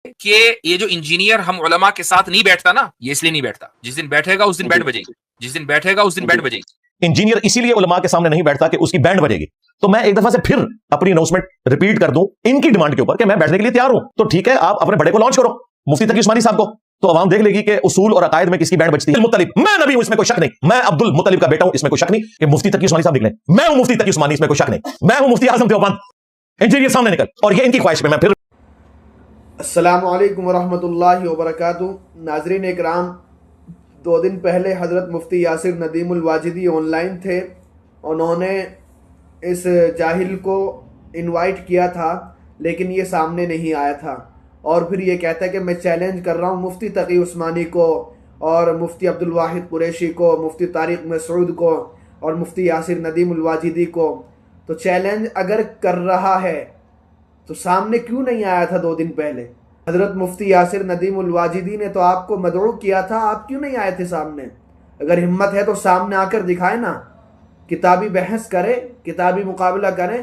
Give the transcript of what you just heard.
کہ یہ جو انجینئر ہم علماء کے ساتھ نہیں بیٹھتا نا، یہ اس لیے نہیں بیٹھتا، جس دن بیٹھے گا اس دن بینڈ بجے گی، جس دن بیٹھے گا اس دن بینڈ بجے گی۔ انجینئر اسی لیے علماء کے سامنے نہیں بیٹھتا کہ اس کی بینڈ بجے گی۔ تو میں ایک دفعہ سے پھر اپنی اناؤنسمنٹ ریپیٹ کر دوں ان کی ڈیمانڈ کے اوپر کہ میں بیٹھنے کے لیے تیار ہوں، تو ٹھیک ہے آپ اپنے بڑے کو لانچ کرو، مفتی تقی عثمانی صاحب کو، تو عوام دیکھ لے گی کہ اصول اور عقائد میں کس کی بینڈ بجتی ہے۔ المطلب میں نبی ہوں، اس میں کوئی شک نہیں، میں عبد المطلب کا بیٹا ہوں، اس میں کوئی شک نہیں کہ مفتی تقی عثمانی صاحب نکلیں، میں ہوں مفتی تقی عثمانی، اس میں کوئی شک نہیں، میں ہوں مفتی اعظم دیوبند، انجینئر سامنے نکل، اور یہ ان کی خواہش پہ میں پھر۔ السلام علیکم ورحمۃ اللہ وبرکاتہ۔ ناظرین اکرام، 2 دن پہلے حضرت مفتی یاسر ندیم الواجدی آن لائن تھے، انہوں نے اس جاہل کو انوائٹ کیا تھا لیکن یہ سامنے نہیں آیا تھا، اور پھر یہ کہتا ہے کہ میں چیلنج کر رہا ہوں مفتی تقی عثمانی کو اور مفتی عبد الواحد قریشی کو، مفتی طارق مسعود کو اور مفتی یاسر ندیم الواجدی کو۔ تو چیلنج اگر کر رہا ہے تو سامنے کیوں نہیں آیا تھا 2 دن پہلے؟ حضرت مفتی یاسر ندیم الواجدی نے تو آپ کو مدعو کیا تھا، آپ کیوں نہیں آئے تھے سامنے؟ اگر ہمت ہے تو سامنے آ کر دکھائے نا، کتابی بحث کرے، کتابی مقابلہ کریں،